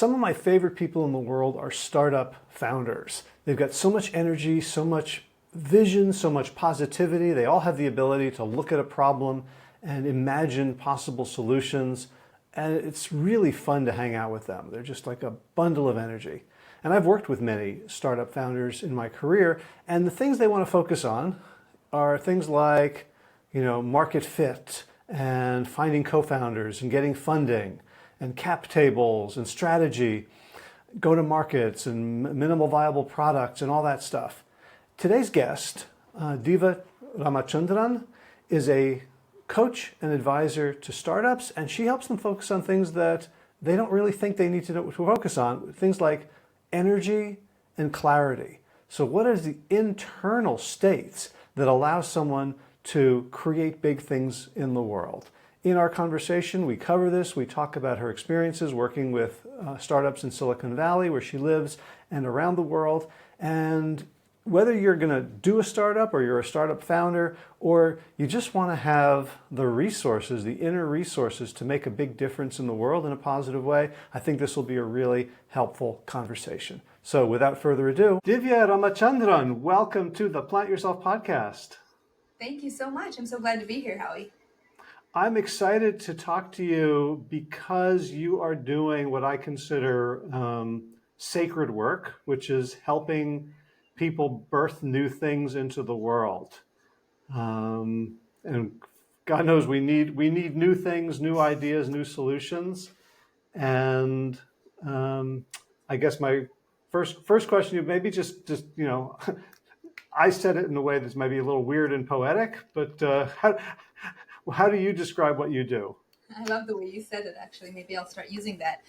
Some of my favorite people in the world are startup founders. They've got so much energy, so much vision, so much positivity. They all have the ability to look at a problem and imagine possible solutions. And it's really fun to hang out with them. They're just like a bundle of energy. And I've worked with many startup founders in my career, and the things they want to focus on are things like, market fit and finding co-founders and getting funding and cap tables and strategy, go-to-markets and minimal viable products and all that stuff. Today's guest, Divya Ramachandran, is a coach and advisor to startups, and she helps them focus on things that they don't really think they need to focus on, things like energy and clarity. So what is the internal states that allow someone to create big things in the world? In our conversation, we cover this. We talk about her experiences working with startups in Silicon Valley, where she lives, and around the world. And whether you're going to do a startup or you're a startup founder, or you just want to have the resources, the inner resources to make a big difference in the world in a positive way, I think this will be a really helpful conversation. So without further ado, Divya Ramachandran, welcome to the Plant Yourself podcast. Thank you so much. I'm so glad to be here, Howie. I'm excited to talk to you because you are doing what I consider sacred work, which is helping people birth new things into the world. And God knows we need new things, new ideas, new solutions. And I guess my first question, you maybe just I said it in a way that's maybe a little weird and poetic, but how do you describe what you do? I love the way you said it, actually. Maybe I'll start using that.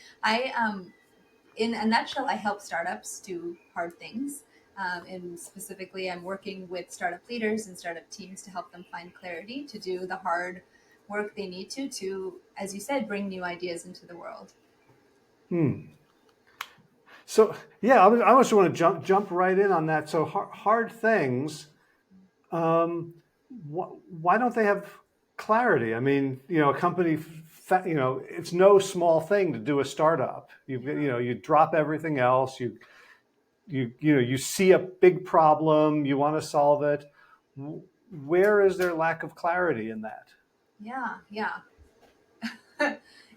In a nutshell, I help startups do hard things. And specifically, I'm working with startup leaders and startup teams to help them find clarity to do the hard work they need to, as you said, bring new ideas into the world. So yeah, I just want to jump right in on that. So hard things, why don't they have clarity? I mean, a company, it's no small thing to do a startup. You drop everything else. You see a big problem, you want to solve it. Where is there lack of clarity in that? Yeah.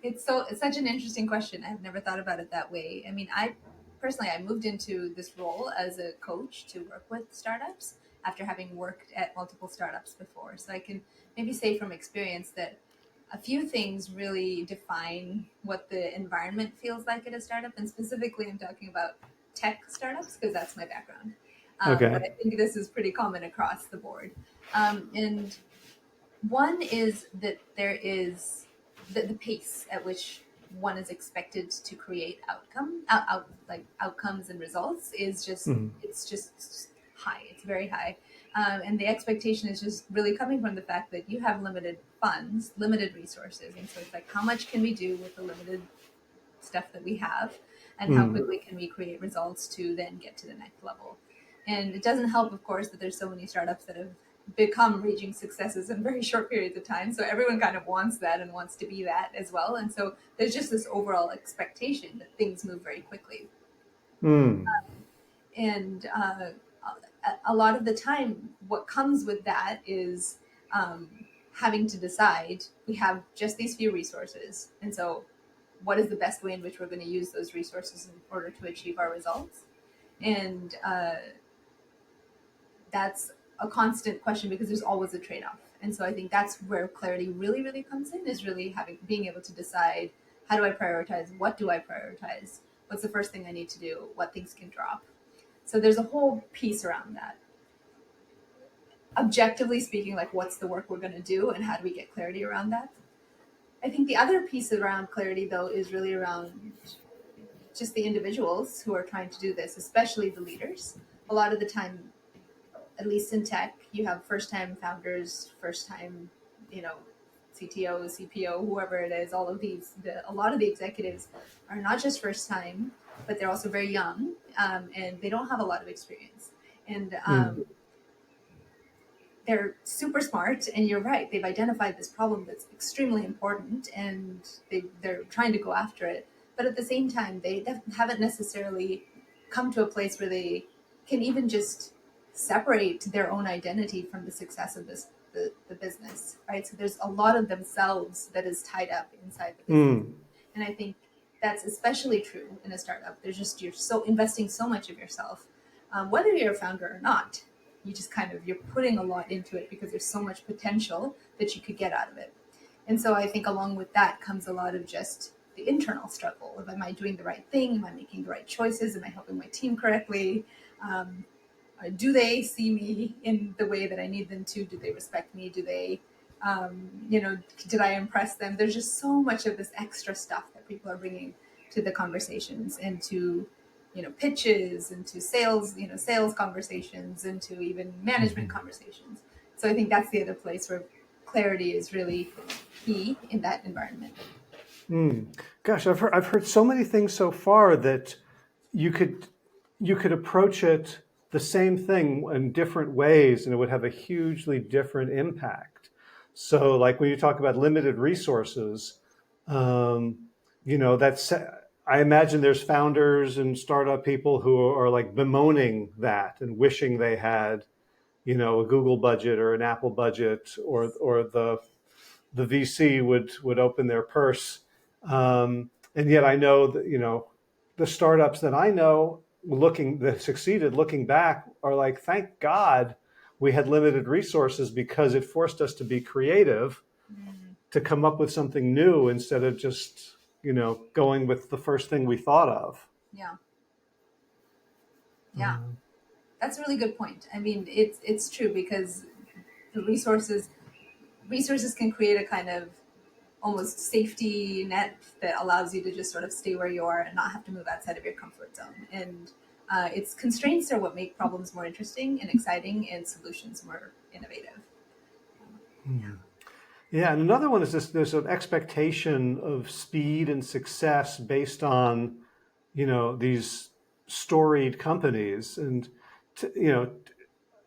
It's such an interesting question. I've never thought about it that way. I mean, I moved into this role as a coach to work with startups after having worked at multiple startups before. So I can maybe say from experience that a few things really define what the environment feels like at a startup. And specifically, I'm talking about tech startups because that's my background. Okay. But I think this is pretty common across the board. And one is that there is the pace at which one is expected to create outcomes and results is just it's just high. It's very high, and the expectation is just really coming from the fact that you have limited funds, limited resources, and so it's like, how much can we do with the limited stuff that we have, and how quickly can we create results to then get to the next level? And it doesn't help, of course, that there's so many startups that have become raging successes in very short periods of time. So everyone kind of wants that and wants to be that as well. And so there's just this overall expectation that things move very quickly. And a lot of the time, what comes with that is having to decide, we have just these few resources. And so what is the best way in which we're going to use those resources in order to achieve our results? And that's a constant question because there's always a trade-off. And so I think that's where clarity really, really comes in, is really being able to decide, how do I prioritize? What do I prioritize? What's the first thing I need to do? What things can drop? So there's a whole piece around that. Objectively speaking, like, what's the work we're going to do and how do we get clarity around that? I think the other piece around clarity, though, is really around just the individuals who are trying to do this, especially the leaders. A lot of the time, at least in tech, you have first-time founders, first-time, CTO, CPO, whoever it is. All of these, a lot of the executives are not just first-time, but they're also very young, and they don't have a lot of experience. And they're super smart, and you're right. They've identified this problem that's extremely important, and they're trying to go after it. but at the same time, they haven't necessarily come to a place where they can even just separate their own identity from the success of the business, right? So there's a lot of themselves that is tied up inside the business. And I think that's especially true in a startup. There's just, you're so investing so much of yourself, whether you're a founder or not. You just kind of, you're putting a lot into it because there's so much potential that you could get out of it. And so I think along with that comes a lot of just the internal struggle of, am I doing the right thing? Am I making the right choices? Am I helping my team correctly? Do they see me in the way that I need them to? Do they respect me? Do they, did I impress them? There's just so much of this extra stuff that people are bringing to the conversations and to, pitches and to sales, sales conversations and to even management conversations. So I think that's the other place where clarity is really key in that environment. Gosh, I've heard so many things so far that you could approach it the same thing in different ways, and it would have a hugely different impact. So, like when you talk about limited resources, that's, I imagine there's founders and startup people who are like bemoaning that and wishing they had, a Google budget or an Apple budget, or the VC would open their purse. And yet I know that, the startups that I know that succeeded looking back are like, thank God we had limited resources, because it forced us to be creative, to come up with something new instead of just, going with the first thing we thought of. Yeah. Yeah. That's a really good point. I mean, it's true, because the resources can create a kind of almost safety net that allows you to just sort of stay where you are and not have to move outside of your comfort zone. And its constraints are what make problems more interesting and exciting and solutions more innovative. Yeah, and another one is this: there's an expectation of speed and success based on, these storied companies, and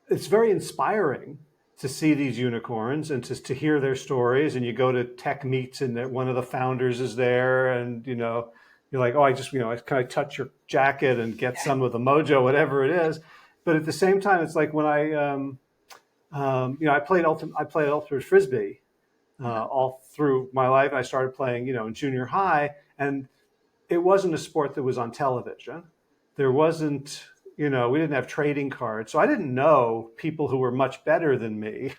it's very inspiring to see these unicorns and to hear their stories. And you go to tech meets and one of the founders is there, and you're like, oh, can I touch your jacket and get some of the mojo, whatever it is. But at the same time, it's like when I played ultimate frisbee all through my life. I started playing, in junior high, and it wasn't a sport that was on television. There wasn't, we didn't have trading cards. So I didn't know people who were much better than me,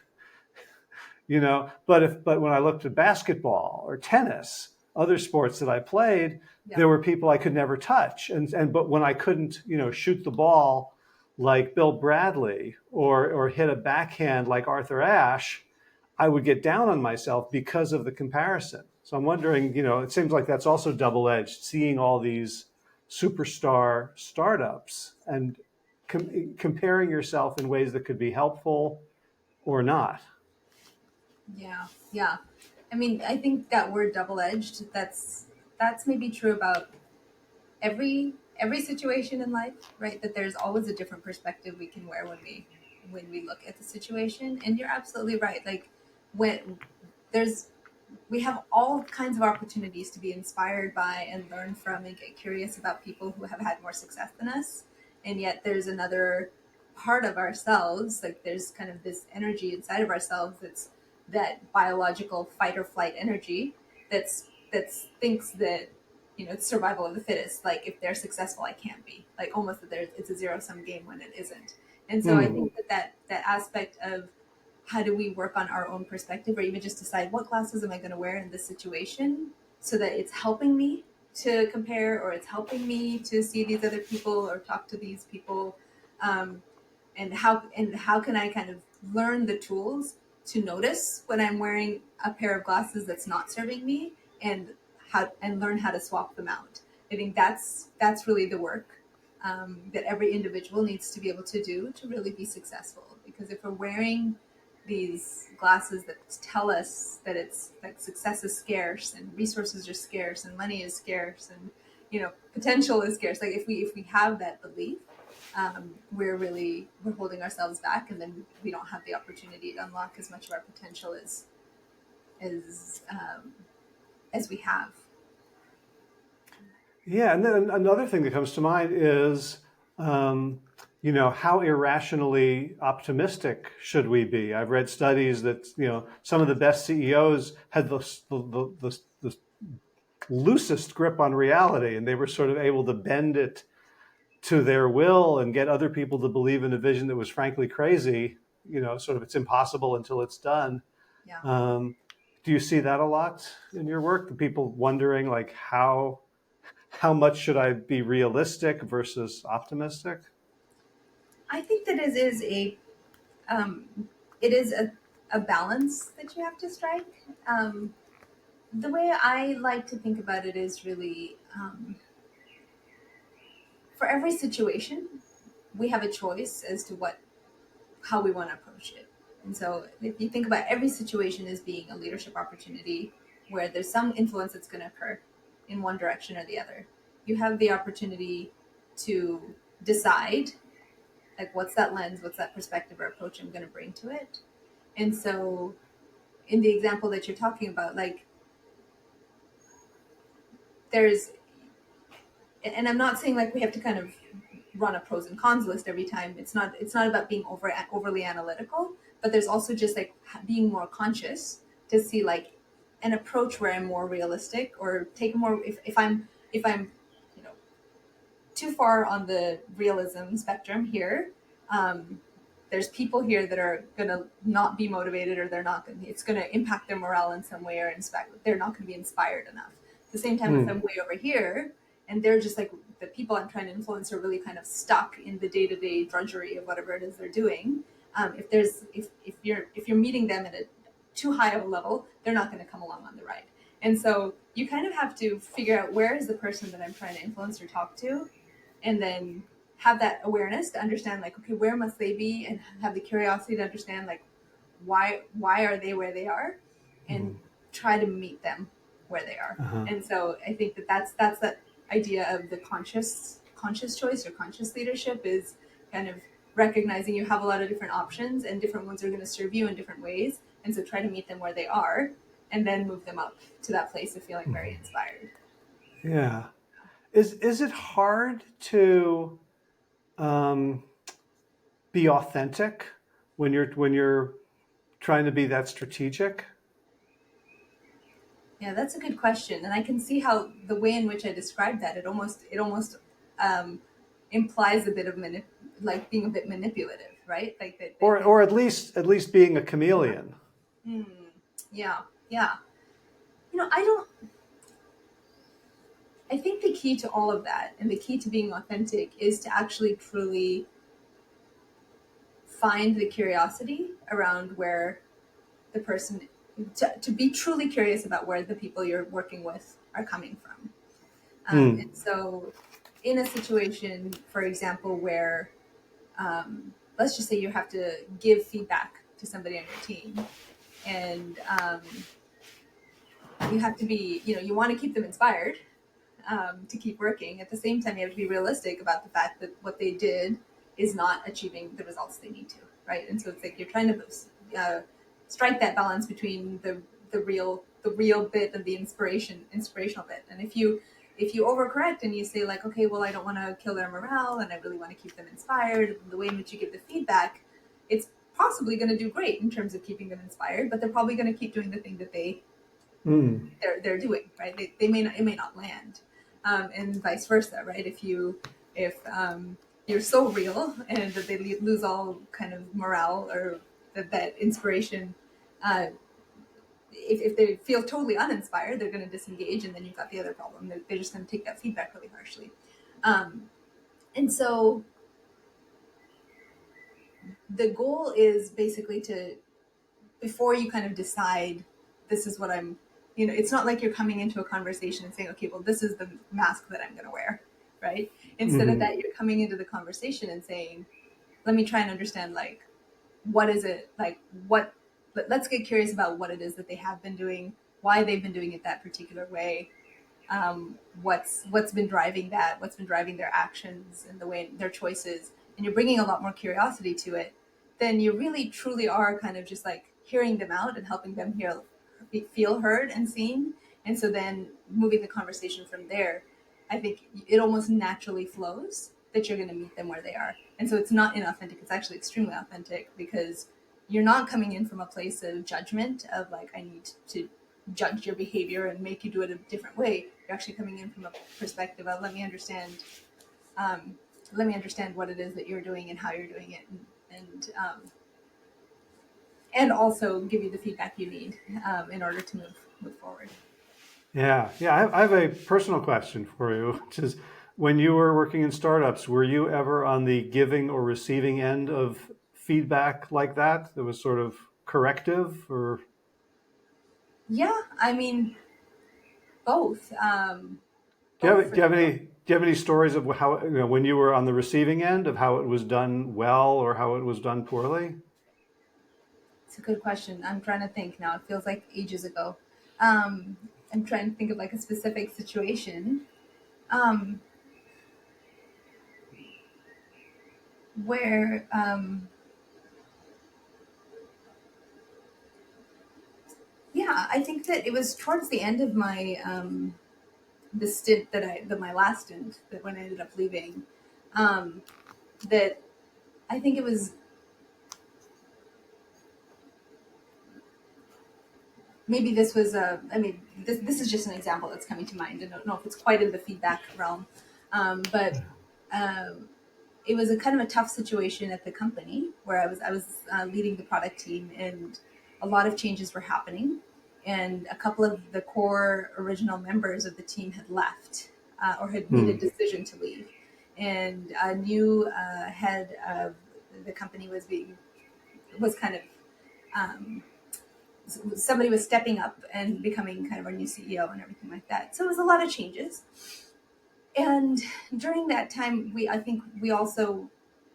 but when I looked at basketball or tennis, other sports that I played, there were people I could never touch. But when I couldn't, shoot the ball like Bill Bradley or hit a backhand like Arthur Ashe, I would get down on myself because of the comparison. So I'm wondering, it seems like that's also double-edged, seeing all these superstar startups and comparing yourself in ways that could be helpful or not. Yeah. I mean, I think that word double-edged, that's maybe true about every situation in life, right? That there's always a different perspective we can wear when we look at the situation. And you're absolutely right. Like when we have all kinds of opportunities to be inspired by and learn from and get curious about people who have had more success than us. And yet there's another part of ourselves, like there's kind of this energy inside of ourselves that's that biological fight or flight energy that thinks that it's survival of the fittest. Like if they're successful, I can't be. Like almost that it's a zero-sum game when it isn't. And so I think that aspect of how do we work on our own perspective, or even just decide what glasses am I going to wear in this situation so that it's helping me to compare, or it's helping me to see these other people or talk to these people, and how can I kind of learn the tools to notice when I'm wearing a pair of glasses that's not serving me, and learn how to swap them out. I think that's really the work that every individual needs to be able to do to really be successful. Because if we're wearing these glasses that tell us that it's like success is scarce and resources are scarce and money is scarce and potential is scarce, like if we have that belief, we're holding ourselves back, and then we don't have the opportunity to unlock as much of our potential as we have. Yeah, and then another thing that comes to mind is, um, how irrationally optimistic should we be? I've read studies that, some of the best CEOs had the loosest grip on reality, and they were sort of able to bend it to their will and get other people to believe in a vision that was frankly crazy. Sort of it's impossible until it's done. Yeah. Um, do you see that a lot in your work? The people wondering like how much should I be realistic versus optimistic? I think that um, it is a balance that you have to strike. The way I like to think about it is really for every situation, we have a choice as to how we want to approach it. And so if you think about every situation as being a leadership opportunity where there's some influence that's going to occur in one direction or the other, you have the opportunity to decide like what's that lens, what's that perspective or approach I'm going to bring to it. And so in the example that you're talking about, like there's, and I'm not saying like we have to kind of run a pros and cons list every time. It's not about being overly analytical, but there's also just like being more conscious to see like an approach where I'm more realistic or take more if I'm you know too far on the realism spectrum here. Um, there's people here that are gonna not be motivated, or it's gonna impact their morale in some way, or inspect they're not gonna be inspired enough. At the same time, if I'm way over here and they're just like the people I'm trying to influence are really kind of stuck in the day-to-day drudgery of whatever it is they're doing. If you're meeting them at a too high of a level, they're not going to come along on the ride. And so you kind of have to figure out where is the person that I'm trying to influence or talk to, and then have that awareness to understand like, okay, where must they be, and have the curiosity to understand like why are they where they are, and try to meet them where they are. Uh-huh. And so I think that's that idea of the conscious choice or conscious leadership is kind of recognizing you have a lot of different options and different ones are going to serve you in different ways, and so try to meet them where they are and then move them up to that place of feeling very inspired. Yeah. Is it hard to um, be authentic when you're trying to be that strategic? Yeah, that's a good question, and I can see how the way in which I described that it almost um, implies a bit of like being a bit manipulative, right? Like Or at least being a chameleon. mm, yeah, yeah. I don't. I think the key to all of that and the key to being authentic is to actually truly find the curiosity around where the person to be truly curious about where the people you're working with are coming from. And so in a situation, for example, where let's just say you have to give feedback to somebody on your team, and you have to be, you want to keep them inspired to keep working. At the same time, you have to be realistic about the fact that what they did is not achieving the results they need to, right? And so it's like you're trying to strike that balance between the real bit and the inspirational bit. And if you overcorrect and you say like, okay, well, I don't want to kill their morale and I really want to keep them inspired, the way in which you give the feedback, it's possibly going to do great in terms of keeping them inspired, but they're probably going to keep doing the thing that they're doing, right? It may not land, and vice versa, right? If you're so real and that they lose all kind of morale or that inspiration, uh, if they feel totally uninspired, they're going to disengage, and then you've got the other problem. They're just going to take that feedback really harshly, um, and so the goal is basically to, before you kind of decide this is what it's not like you're coming into a conversation and saying, okay, well, this is the mask that I'm going to wear, right? Instead of that, you're coming into the conversation and saying, let me try and understand, like, what is it, like, let's get curious about what it is that they have been doing, why they've been doing it that particular way, what's been driving that, what's been driving their actions and the way their choices, and you're bringing a lot more curiosity to it, then you really truly are kind of just like hearing them out and helping them feel heard and seen. And so then moving the conversation from there. I think it almost naturally flows that you're going to meet them where they are. And so it's not inauthentic. It's actually extremely authentic because you're not coming in from a place of judgment of like, I need to judge your behavior and make you do it a different way. You're actually coming in from a perspective of um, let me understand what it is that you're doing and how you're doing it, and also give you the feedback you need in order to move forward. Yeah, yeah. I have a personal question for you, which is, when you were working in startups, were you ever on the giving or receiving end of feedback like that? That was sort of corrective, or Yeah, I mean both, do you both have for do you have sure. any do you have any stories of how, when you were on the receiving end, of how it was done well or how it was done poorly? It's a good question. I'm trying to think now. It feels like ages ago. Um, I'm trying to think of like a specific situation um, where, yeah, I think that it was towards the end of my the stint my last stint that when I ended up leaving, um, that I think it was maybe this was I mean this is just an example that's coming to mind. I don't know if it's quite in the feedback realm, but um, it was a kind of a tough situation at the company where I was leading the product team, and a lot of changes were happening, and a couple of the core original members of the team had left or had made a Hmm. decision to leave, and a new head of the company was kind of um, somebody was stepping up and becoming kind of our new CEO and everything like that. So it was a lot of changes. And during that time, I think we also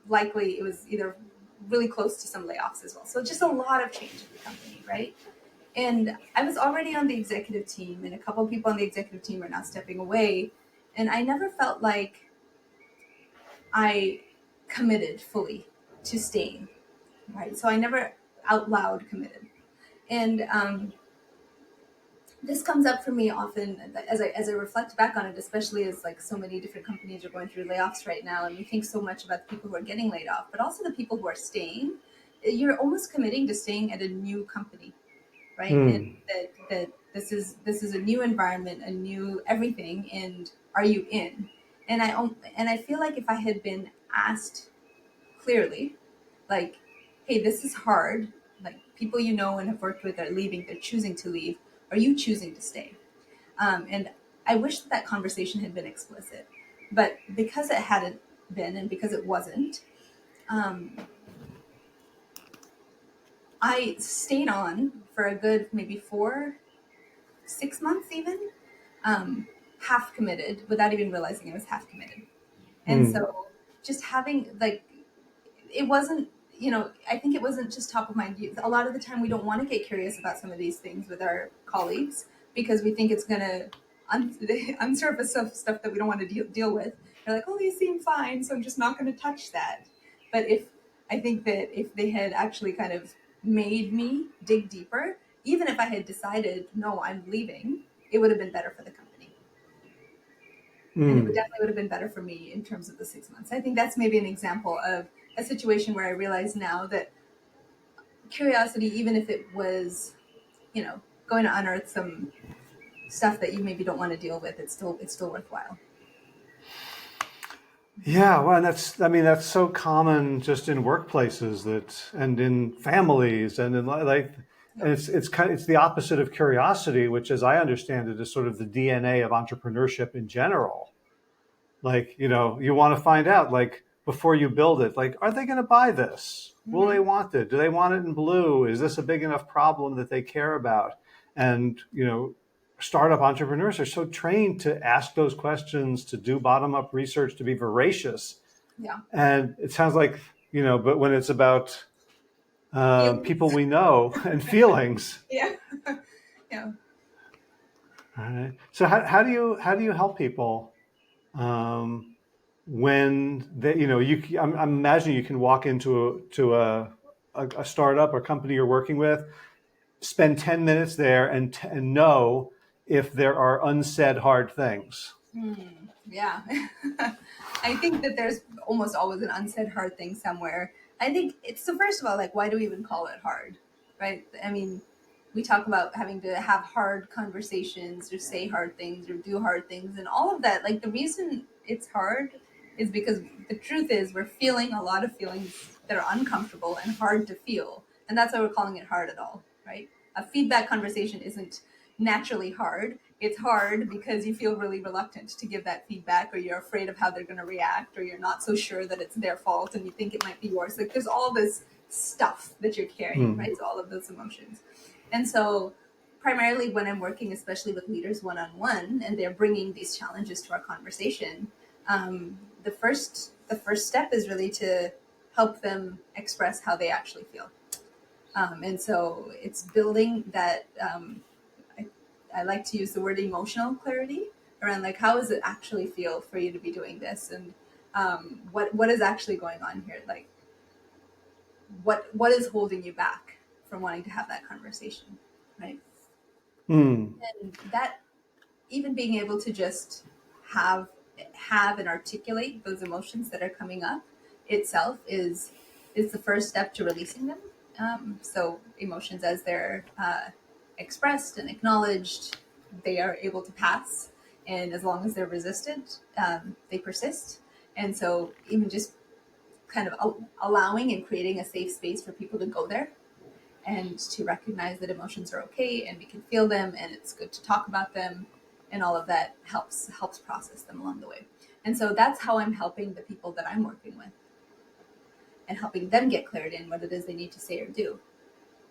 likely it was either really close to some layoffs as well. So just a lot of change in the company, right? And I was already on the executive team, and a couple of people on the executive team are now stepping away. And I never felt like I committed fully to staying, right? So I never out loud committed. And this comes up for me often as I reflect back on it, especially as like so many different companies are going through layoffs right now, and we think so much about the people who are getting laid off, but also the people who are staying. You're almost committing to staying at a new company, right? And Hmm. that this is a new environment, a new everything, and are you in? And I feel like if I had been asked clearly, like, hey, this is hard. Like people you know and have worked with are leaving, they're choosing to leave. Are you choosing to stay? And I wish that conversation had been explicit. But because it hadn't been and because it wasn't, um, I stayed on for a good maybe 6 months even, um, half committed without even realizing I was half committed. And Hmm. so just having like it wasn't, I think it wasn't just top of mind. A lot of the time we don't want to get curious about some of these things with our colleagues because we think it's going to unsurface stuff that we don't want to deal with. They're like, oh, these seem fine, so I'm just not going to touch that. But I think that if they had actually kind of made me dig deeper, even if I had decided, no, I'm leaving, it would have been better for the company. And it would Hmm. definitely would have been better for me in terms of the 6 months. I think that's maybe an example of a situation where I realize now that curiosity, even if it was, going to unearth some stuff that you maybe don't want to deal with, it's still worthwhile. Yeah, well, and I mean, that's so common just in workplaces, and in families and in like, Yeah. and it's the opposite of curiosity, which, as I understand it, is sort of the DNA of entrepreneurship in general. Like, you want to find out, like, before you build it, like, are they going to buy this? Will they Mm-hmm. want it? Do they want it in blue? Is this a big enough problem that they care about? And, startup entrepreneurs are so trained to ask those questions, to do bottom up research, to be voracious. Yeah. And it sounds like, but when it's about people Feelings. we know and feelings. Yeah. Yeah. All right. So how do you help people um, when they, I'm imagining you can walk into a startup or company you're working with, spend 10 minutes there, and know if there are unsaid hard things. Yeah. I think that there's almost always an unsaid hard thing somewhere. I think it's so, first of all, like, why do we even call it hard? Right? I mean, we talk about having to have hard conversations or say hard things or do hard things and all of that. Like, the reason it's hard is because the truth is we're feeling a lot of feelings that are uncomfortable and hard to feel. And that's why we're calling it hard at all, right? A feedback conversation isn't naturally hard. It's hard because you feel really reluctant to give that feedback, or you're afraid of how they're going to react, or you're not so sure that it's their fault and you think it might be yours. Like, there's all this stuff that you're carrying, right? So all of those emotions. And so primarily when I'm working, especially with leaders one-on-one, and they're bringing these challenges to our conversation, the first step is really to help them express how they actually feel. And so it's building that. I like to use the word emotional clarity around, like, how does it actually feel for you to be doing this, and what is actually going on here, like what is holding you back from wanting to have that conversation, right? Mm. And that, even being able to just have and articulate those emotions that are coming up itself is the first step to releasing them. So emotions, as they're expressed and acknowledged, they are able to pass, and as long as they're resisted, they persist. And so even just kind of allowing and creating a safe space for people to go there and to recognize that emotions are okay and we can feel them and it's good to talk about them, and all of that helps process them along the way. And so that's how I'm helping the people that I'm working with, and helping them get clarity in what it is they need to say or do.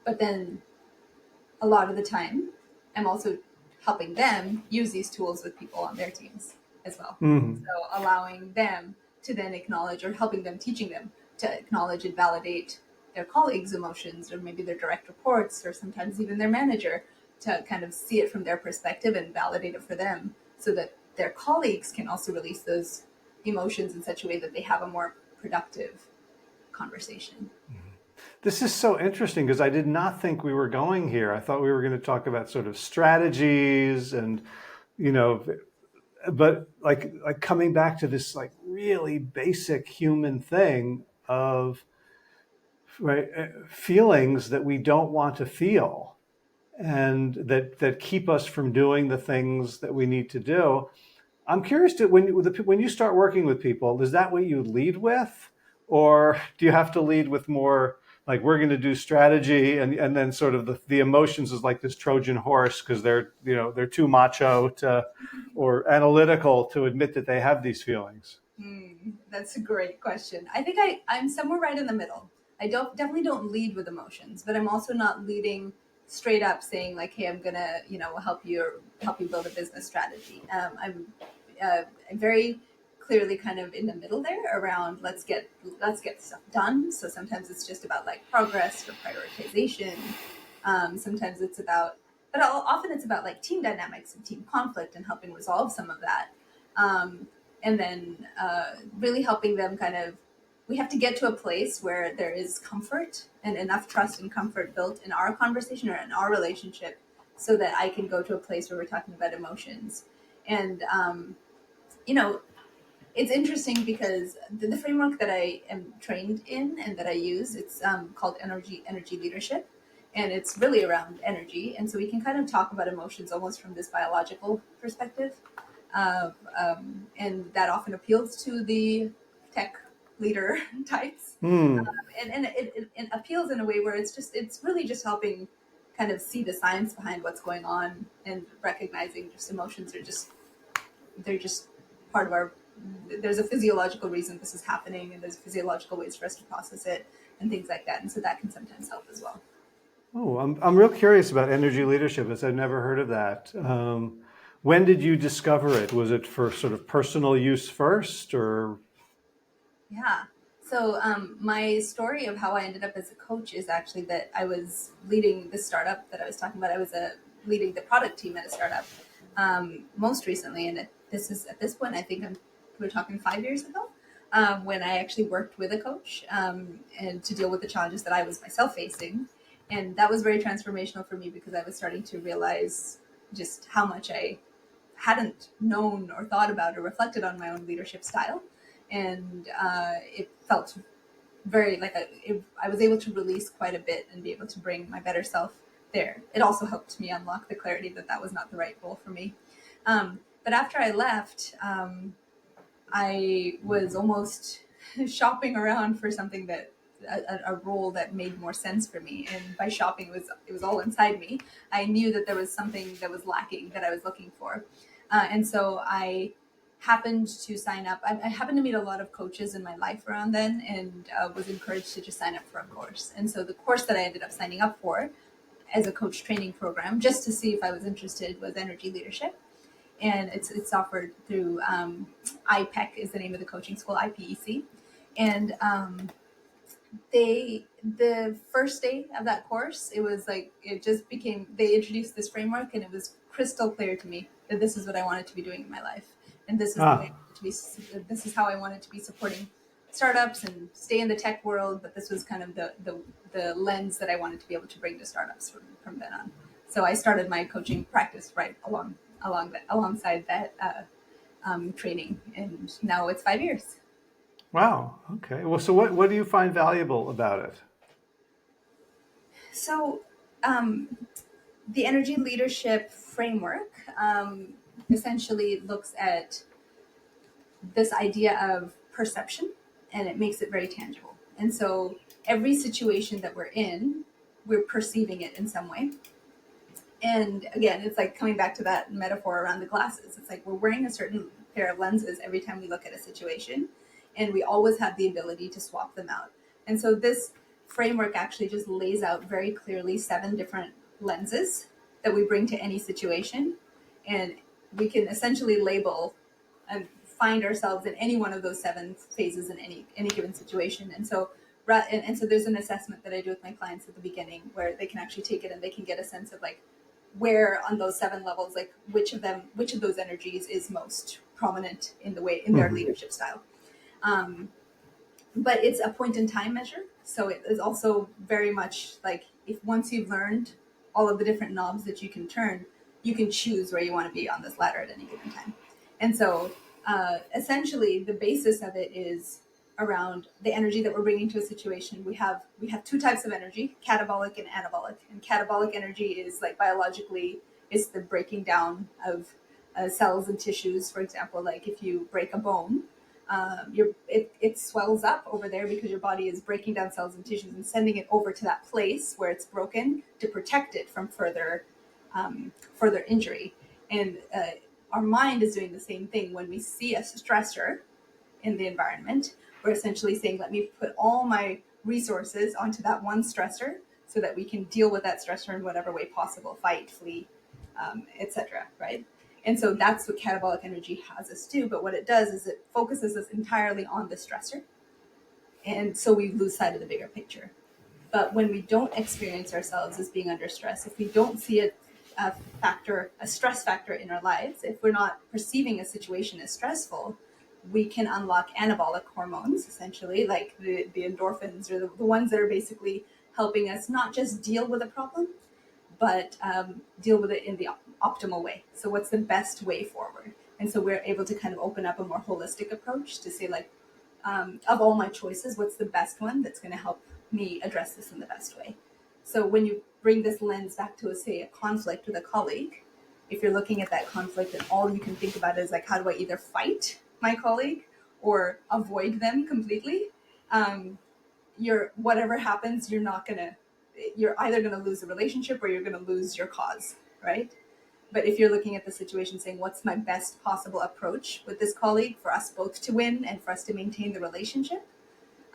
But then a lot of the time I'm also helping them use these tools with people on their teams as well. Mm. So allowing them to then acknowledge, or helping them, teaching them to acknowledge and validate their colleagues' emotions, or maybe their direct reports, or sometimes even their manager, to kind of see it from their perspective and validate it for them, so that their colleagues can also release those emotions in such a way that they have a more productive conversation. This is so interesting because I did not think we were going here. I thought we were going to talk about sort of strategies and, you know, but like coming back to this like really basic human thing of, right, feelings that we don't want to feel, and that keep us from doing the things that we need to do. I'm curious to when you start working with people, is that what you lead with, or do you have to lead with more like, we're going to do strategy, and then sort of the emotions is like this Trojan horse because they're too macho to or analytical to admit that they have these feelings? That's a great question. I think I'm somewhere right in the middle. I definitely don't lead with emotions, but I'm also not leading straight up saying, like, "Hey, I'm gonna, help you build a business strategy." I'm very clearly kind of in the middle there around, let's get stuff done. So sometimes it's just about like progress or prioritization. Sometimes it's about, but often it's about like team dynamics and team conflict and helping resolve some of that. And then really helping them kind of, we have to get to a place where there is comfort and enough trust and comfort built in our conversation or in our relationship, so that I can go to a place where we're talking about emotions. And it's interesting because the framework that I am trained in and that I use, it's called energy leadership, and it's really around energy. And so we can kind of talk about emotions almost from this biological perspective, and that often appeals to the tech leader types, Hmm. and it appeals in a way where it's really just helping kind of see the science behind what's going on, and recognizing just emotions are just, they're just part of our, there's a physiological reason this is happening, and there's physiological ways for us to process it and things like that, and so that can sometimes help as well. Oh, I'm real curious about energy leadership, as I've never heard of that. When did you discover it? Was it for sort of personal use first, or? Yeah. So my story of how I ended up as a coach is actually that I was leading the startup that I was talking about. I was leading the product team at a startup most recently, and at this point I think we're talking 5 years ago, when I actually worked with a coach, and to deal with the challenges that I was myself facing, and that was very transformational for me because I was starting to realize just hadn't known or thought about or reflected on my own leadership style. And it felt very like I was able to release quite a bit and be able to bring my better self there. It also helped me unlock the clarity that that was not the right goal for me. But after I left, I was almost shopping around for something that a role that made more sense for me. And by shopping, it was all inside me. I knew that there was something that was lacking that I was looking for, and so I happened to sign up. I happened to meet a lot of coaches in my life around then, and was encouraged to just sign up for a course. And so the course that I ended up signing up for as a coach training program, just to see if I was interested, was energy leadership. And it's offered through IPEC is the name of the coaching school, IPEC. And the first day of that course, it was like it just became, they introduced this framework, and it was crystal clear to me that this is what I wanted to be doing in my life, and this is the way to be. This is how I wanted to be supporting startups and stay in the tech world. But this was kind of the lens that I wanted to be able to bring to startups from then on. So I started my coaching practice right alongside that training, and now it's 5 years. Wow. Okay. Well, so what do you find valuable about it? So the energy leadership framework essentially looks at this idea of perception, and it makes it very tangible. And so every situation that we're in, we're perceiving it in some way. And again, it's like coming back to that metaphor around the glasses. It's like we're wearing a certain pair of lenses every time we look at a situation, and we always have the ability to swap them out. And so this framework actually just lays out very clearly 7 different lenses that we bring to any situation. And we can essentially label and find ourselves in any one of those 7 phases in any given situation. And so there's an assessment that I do with my clients at the beginning where they can actually take it and they can get a sense of like where on those 7 levels, like which of those energies is most prominent in their leadership style. But it's a point in time measure. So it is also very much like if once you've learned all of the different knobs that you can turn, you can choose where you want to be on this ladder at any given time. And so essentially the basis of it is around the energy that we're bringing to a situation. We have 2 types of energy, catabolic and anabolic. And catabolic energy is like biologically is the breaking down of cells and tissues. For example, like if you break a bone, it swells up over there because your body is breaking down cells and tissues and sending it over to that place where it's broken to protect it from further injury. And our mind is doing the same thing. When we see a stressor in the environment, we're essentially saying, let me put all my resources onto that one stressor so that we can deal with that stressor in whatever way possible, fight, flee, etc. Right? And so that's what catabolic energy has us do. But what it does is it focuses us entirely on the stressor. And so we lose sight of the bigger picture. But when we don't experience ourselves as being under stress, if we don't see a stress factor in our lives, if we're not perceiving a situation as stressful, we can unlock anabolic hormones, essentially, like the endorphins or the ones that are basically helping us not just deal with a problem, but deal with it in the optimal way. So what's the best way forward? And so we're able to kind of open up a more holistic approach to say, like, of all my choices, what's the best one that's going to help me address this in the best way? So when you bring this lens back to, say, a conflict with a colleague, if you're looking at that conflict and all you can think about is like, how do I either fight my colleague or avoid them completely? Whatever happens, you're either going to lose the relationship or you're going to lose your cause, right? But if you're looking at the situation saying, what's my best possible approach with this colleague for us both to win and for us to maintain the relationship?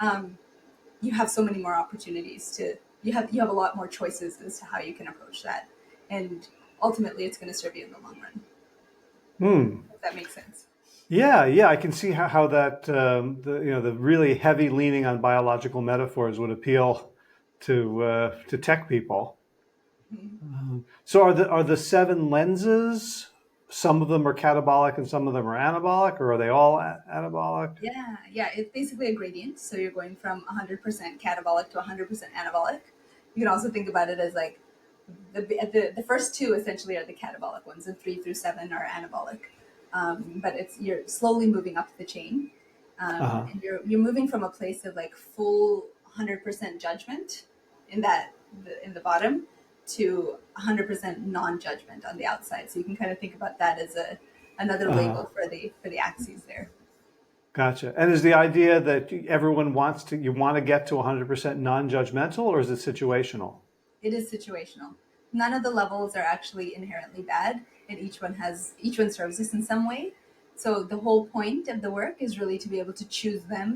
You have so many more opportunities you have a lot more choices as to how you can approach that. And ultimately it's going to serve you in the long run. If that makes sense. Yeah, I can see how that the really heavy leaning on biological metaphors would appeal to tech people. So are the 7 lenses? Some of them are catabolic and some of them are anabolic, or are they all anabolic? Yeah. It's basically a gradient. So you're going from 100% catabolic to 100% anabolic. You can also think about it as like The first two essentially are the catabolic ones, and 3 through 7 are anabolic. But you're slowly moving up the chain, Uh-huh. and you're moving from a place of like full 100% judgment in in the bottom to 100% non-judgment on the outside. So you can kind of think about that as another Uh-huh. label for the axes there. Gotcha. And is the idea that everyone you want to get to 100% non-judgmental, or is it situational? It is situational. None of the levels are actually inherently bad, and each one serves us in some way. So the whole point of the work is really to be able to choose them,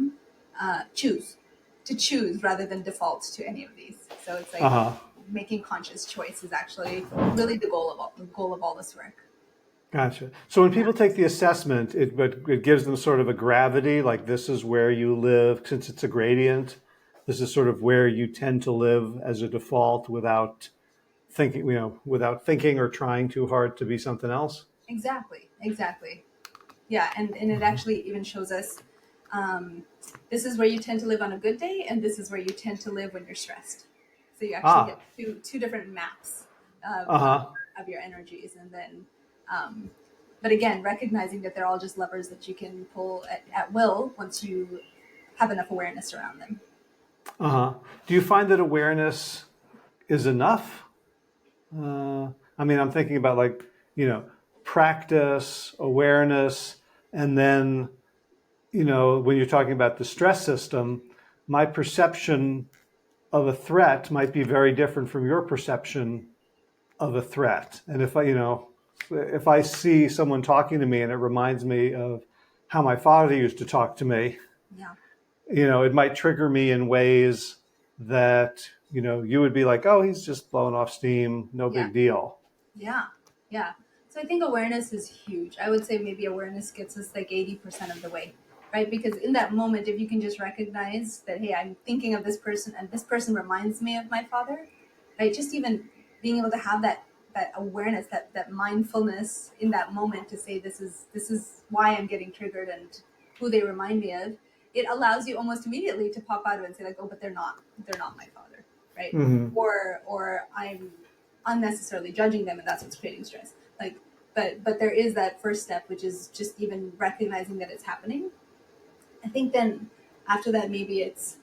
choose to choose rather than default to any of these. So it's like Uh-huh. making conscious choice is actually really the goal of all this work. Gotcha. So when Yeah, people take the assessment, it gives them sort of a gravity, like this is where you live, since it's a gradient. This is sort of where you tend to live as a default without thinking, without thinking or trying too hard to be something else. exactly. Yeah, and it actually even shows us um, this is where you tend to live on a good day, and this is where you tend to live when you're stressed. So you actually get Ah, two different maps uh-huh. of your energies, and then, um, but again, recognizing that they're all just levers that you can pull at will once you have enough awareness around them. Uh-huh. Do you find that awareness is enough? Uh, I mean, I'm thinking about like, you know, practice, awareness, and then, when you're talking about the stress system, my perception of a threat might be very different from your perception of a threat. And if I see someone talking to me and it reminds me of how my father used to talk to me, Yeah. it might trigger me in ways that, you would be like, oh, he's just blowing off steam, no Yeah. big deal. Yeah, yeah. So I think awareness is huge. I would say maybe awareness gets us like 80% of the way, right? Because in that moment, if you can just recognize that, hey, I'm thinking of this person and this person reminds me of my father, right? Just even being able to have that awareness, that mindfulness in that moment to say this is why I'm getting triggered and who they remind me of, it allows you almost immediately to pop out of it and say like, oh, but they're not my father, right? Mm-hmm. Or I'm unnecessarily judging them, and that's what's creating stress. Like, but there is that first step, which is just even recognizing that it's happening. I think then after that, maybe it's,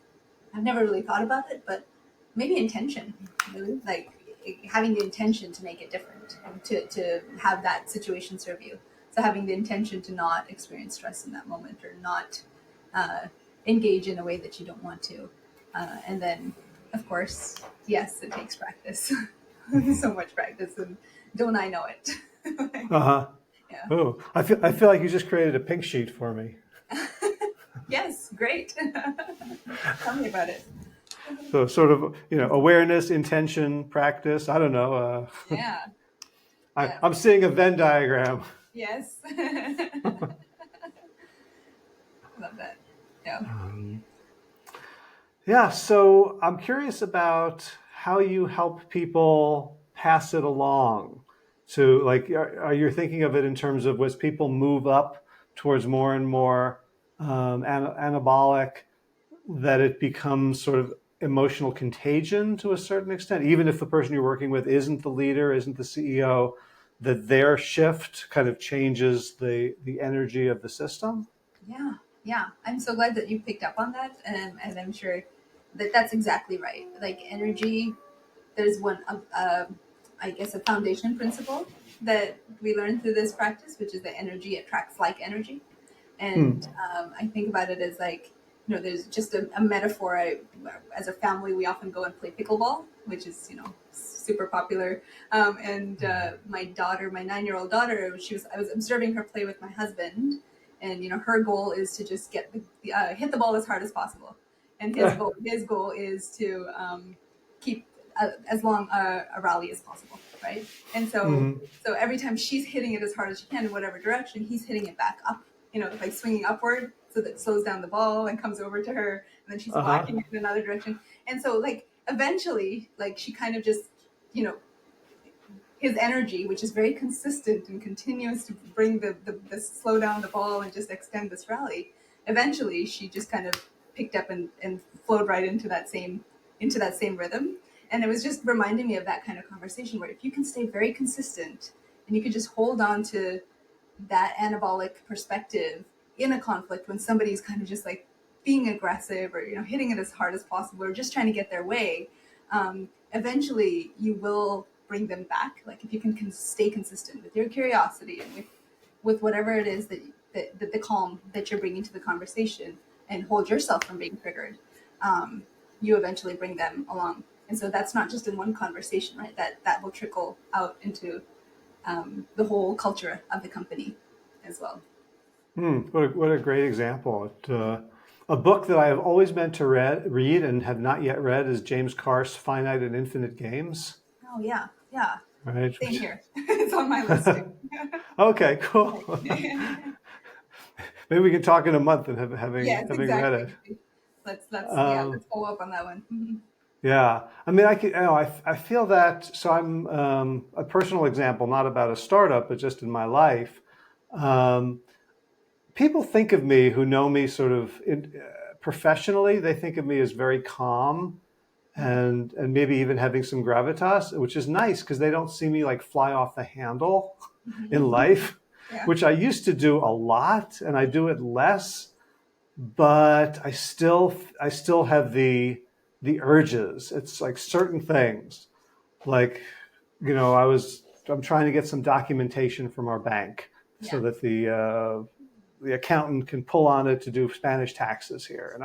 I've never really thought about it, but maybe intention, really, like having the intention to make it different, and to have that situation serve you. So having the intention to not experience stress in that moment, or not uh, engage in a way that you don't want to, and then, of course, yes, it takes practice. So much practice, and don't I know it? Uh-huh. Yeah. Oh, I feel like you just created a pink sheet for me. Yes, great. Tell me about it. So sort of, awareness, intention, practice. I don't know. Yeah. Yeah. I'm seeing a Venn diagram. Yes. Love that. Yeah. Yeah, so I'm curious about how you help people pass it along. So, like, are you thinking of it in terms of as people move up towards more and more anabolic, that it becomes sort of emotional contagion to a certain extent, even if the person you're working with isn't the leader, isn't the CEO, that their shift kind of changes the energy of the system? Yeah. Yeah. I'm so glad that you picked up on that, and I'm sure that that's exactly right. Like energy, there's I guess, a foundation principle that we learn through this practice, which is that energy attracts like energy. And Hmm. I think about it as like, there's just a metaphor. As a family, we often go and play pickleball, which is, super popular. And my daughter, my 9-year-old daughter, I was observing her play with my husband, and her goal is to just hit the ball as hard as possible, and his goal is to keep as long a rally as possible, right? And so Hmm. so every time she's hitting it as hard as she can in whatever direction, he's hitting it back up, like swinging upward, so that it slows down the ball and comes over to her, and then she's Uh-huh. whacking it in another direction. And so, like, eventually, like, she kind of just, you know, his energy, which is very consistent and continues to bring the slow down the ball and just extend this rally. Eventually, she just kind of picked up and flowed right into that same rhythm. And it was just reminding me of that kind of conversation where if you can stay very consistent and you can just hold on to that anabolic perspective in a conflict when somebody's kind of just like being aggressive or, hitting it as hard as possible or just trying to get their way, eventually you will bring them back. Like if you can stay consistent with your curiosity and with whatever it is that the calm that you're bringing to the conversation and hold yourself from being triggered, you eventually bring them along. And so that's not just in one conversation, right? That will trickle out into the whole culture of the company as well. What a great example. A book that I have always meant to read and have not yet read is James Carr's Finite and Infinite Games. Oh, yeah. Right. Same here. It's on my list too. Okay, cool. Maybe we can talk in a month and having Exactly. read it. Let's follow up on that one. Yeah, I mean, I feel that. So I'm a personal example, not about a startup, but just in my life. People think of me who know me sort of professionally. They think of me as very calm and maybe even having some gravitas, which is nice because they don't see me like fly off the handle in life, which I used to do a lot, and I do it less. But I still have the urges. It's like certain things, like I'm trying to get some documentation from our bank so that the accountant can pull on it to do Spanish taxes here,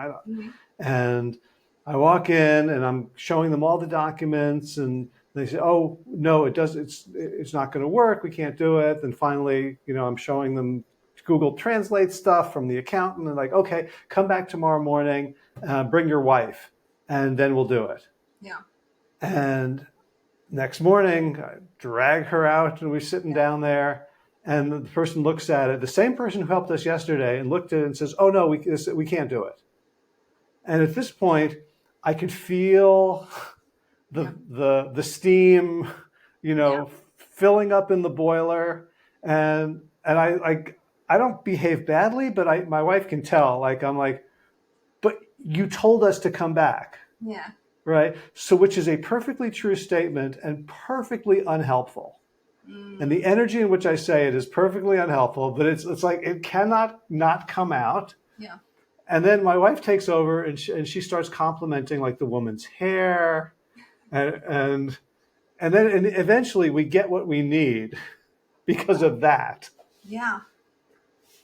and I walk in and I'm showing them all the documents, and they say, "Oh no, it's not going to work. We can't do it." And finally, I'm showing them Google Translate stuff from the accountant, and like, "Okay, come back tomorrow morning, bring your wife, and then we'll do it." Yeah. And next morning, I drag her out, and we're sitting down there, and the person looks at it, the same person who helped us yesterday, and looked at it and says, "Oh no, we can't do it." And at this point, I could feel the steam, filling up in the boiler, and I don't behave badly, but my wife can tell. Like I'm like, "But you told us to come back." Yeah. Right. So, which is a perfectly true statement and perfectly unhelpful. And the energy in which I say it is perfectly unhelpful, but it's like it cannot not come out. Yeah. And then my wife takes over and she starts complimenting like the woman's hair, and then eventually we get what we need because of that. Yeah.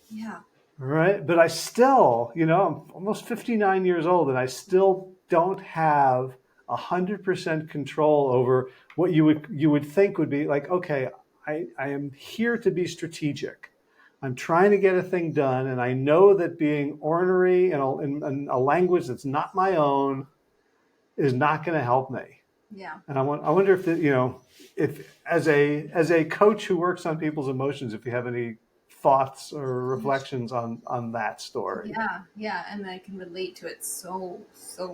Yeah. Right. But I still, I'm almost 59 years old, and I still don't have 100% control over what you would think would be like, okay, I am here to be strategic. I'm trying to get a thing done, and I know that being ornery in a language that's not my own is not going to help me. Yeah. And I wonder if if as a coach who works on people's emotions, if you have any thoughts or reflections on that story. Yeah, and I can relate to it so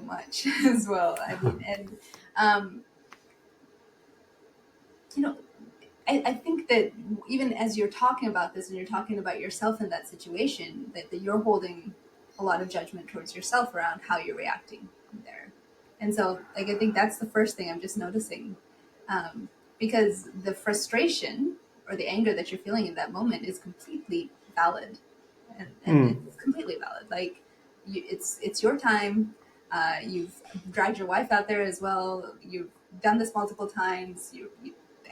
much as well. I mean, and I think that even as you're talking about this and you're talking about yourself in that situation, that you're holding a lot of judgment towards yourself around how you're reacting there. And so, like, I think that's the first thing I'm just noticing, because the frustration or the anger that you're feeling in that moment is completely valid, and it's completely valid. Like, it's your time. You've dragged your wife out there as well. You've done this multiple times.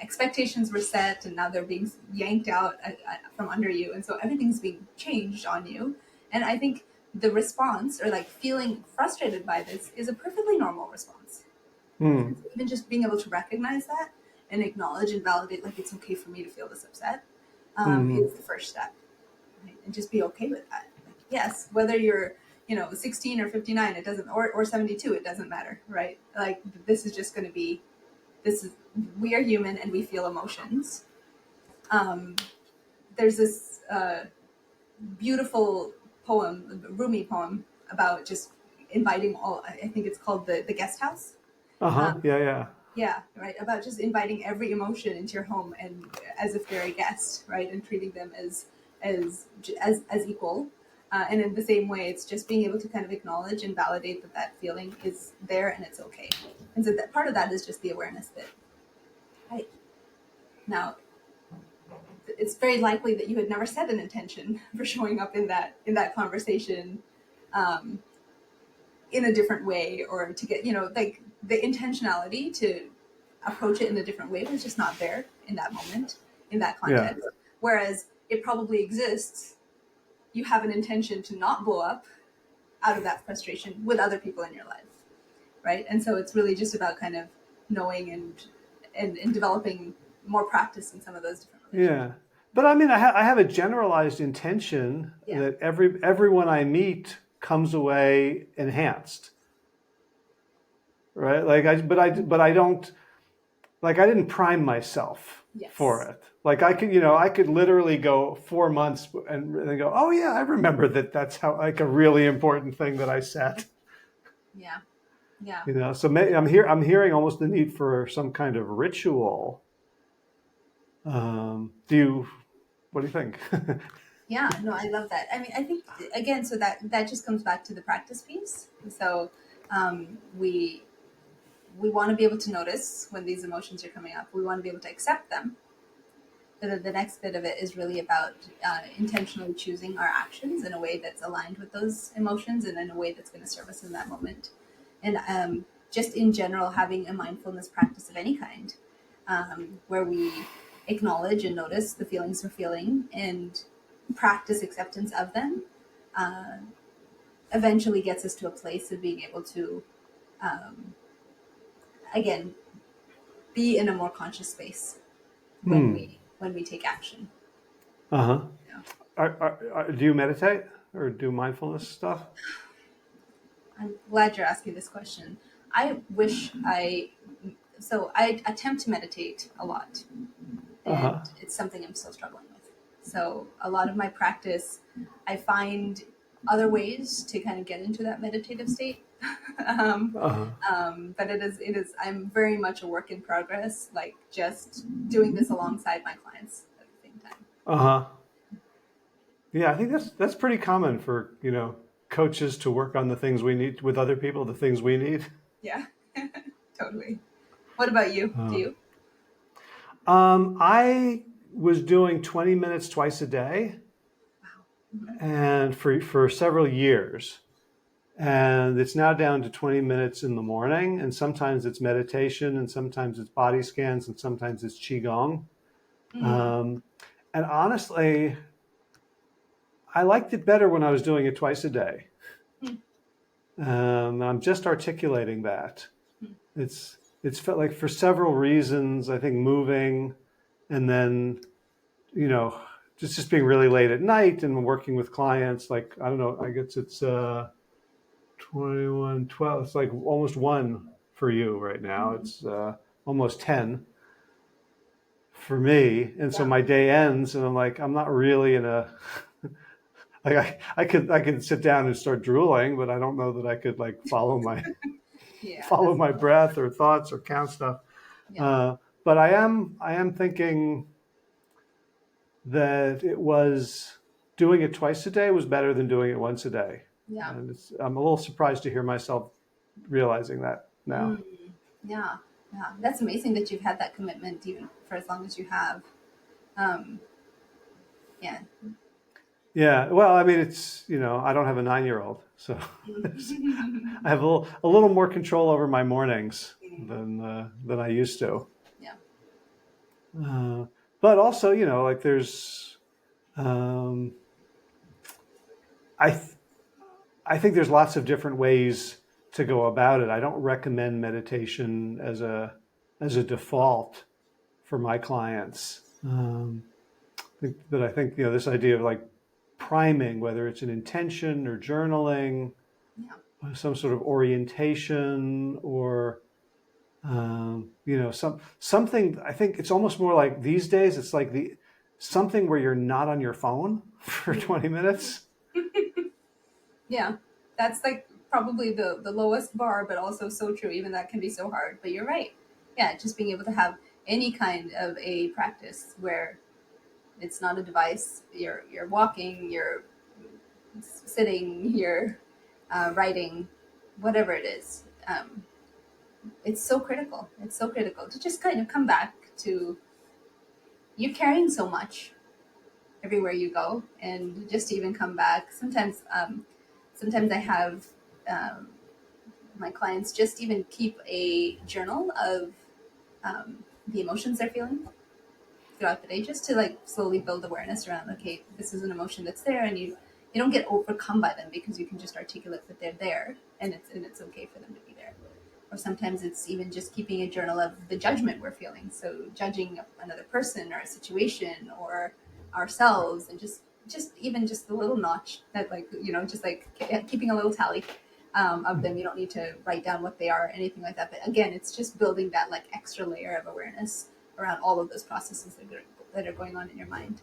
Expectations were set, and now they're being yanked out from under you, and so everything's being changed on you. And I think the response, or like feeling frustrated by this, is a perfectly normal response. Even just being able to recognize that and acknowledge and validate, like, it's okay for me to feel this upset, is the first step, right? And just be okay with that. Like, yes, whether you're 16 or 59, it doesn't, or 72, it doesn't matter, right? Like, this is just going to be, we are human and we feel emotions. There's this beautiful poem, Rumi poem, about just inviting all. I think it's called the guest house. Yeah, right. About just inviting every emotion into your home, and as if they're a guest, right, and treating them as equal. And in the same way, it's just being able to kind of acknowledge and validate that feeling is there and it's okay. And so that part of that is just the awareness that, right, now it's very likely that you had never set an intention for showing up in that conversation in a different way, or to get, like the intentionality to approach it in a different way was just not there in that moment, in that context. Yeah. Whereas it probably exists. You have an intention to not blow up out of that frustration with other people in your life, right? And so it's really just about kind of knowing and developing more practice in some of those different relationships. Yeah. But I mean, I have a generalized intention that everyone I meet comes away enhanced, right? Like I don't, like I didn't prime myself for it. Like I could literally go 4 months and go, oh yeah, I remember that. That's how, like, a really important thing that I said. Yeah. Yeah. So I'm hearing almost the need for some kind of ritual. What do you think? Yeah, no, I love that. I mean, I think, again, so that just comes back to the practice piece. So we want to be able to notice when these emotions are coming up. We want to be able to accept them. But then the next bit of it is really about intentionally choosing our actions in a way that's aligned with those emotions and in a way that's going to serve us in that moment. And just in general, having a mindfulness practice of any kind, where we acknowledge and notice the feelings we're feeling and practice acceptance of them, eventually gets us to a place of being able to, again, be in a more conscious space when we take action. Uh-huh. Yeah. Do you meditate or do mindfulness stuff? I'm glad you're asking this question. I attempt to meditate a lot, and it's something I'm still struggling with. So a lot of my practice, I find other ways to kind of get into that meditative state. But it is, I'm very much a work in progress, like just doing this alongside my clients at the same time. Yeah, I think that's pretty common for, coaches to work on the things we need with other people, the things we need. Yeah, totally. What about you? Do you? I was doing 20 minutes twice a day. Wow. And for several years. And it's now down to 20 minutes in the morning. And sometimes it's meditation, and sometimes it's body scans, and sometimes it's Qigong. And honestly, I liked it better when I was doing it twice a day. I'm just articulating that. It's felt like, for several reasons, I think moving, and then, just being really late at night and working with clients. Like, I don't know, I guess it's 21, 12. It's like almost 1 for you right now. It's almost 10 for me. And so my day ends and I'm like, I'm not really in a, like I could sit down and start drooling, but I don't know that I could, like, follow my follow my breath or thoughts or count stuff. But I am thinking that doing it twice a day was better than doing it once a day. Yeah. And I'm a little surprised to hear myself realizing that now. Yeah. That's amazing that you've had that commitment even for as long as you have. Yeah. Yeah. Well, I mean, it's, I don't have a 9-year-old, so I have a little more control over my mornings than I used to. Yeah. But also, like, there's, I think there's lots of different ways to go about it. I don't recommend meditation as a default for my clients. I think this idea of, like, priming, whether it's an intention or journaling, some sort of orientation, or something. I think it's almost more like, these days, it's like something where you're not on your phone for 20 minutes. Yeah, that's like probably the lowest bar, but also so true. Even that can be so hard. But you're right. Yeah, just being able to have any kind of a practice where it's not a device. You're walking, you're sitting, you're writing, whatever it is. it's so critical. It's so critical to just kind of come back to, you're carrying so much everywhere you go, and just to even come back. Sometimes I have um, my clients just even keep a journal of the emotions they're feeling throughout the day, just to like slowly build awareness around, okay, this is an emotion that's there, and you don't get overcome by them because you can just articulate that they're there, and it's okay for them to be there. Or sometimes it's even just keeping a journal of the judgment we're feeling, so judging another person or a situation or ourselves, and just even just the little notch that, like, just like keeping a little tally of them. You don't need to write down what they are or anything like that, but again, it's just building that like extra layer of awareness around all of those processes that are going on in your mind.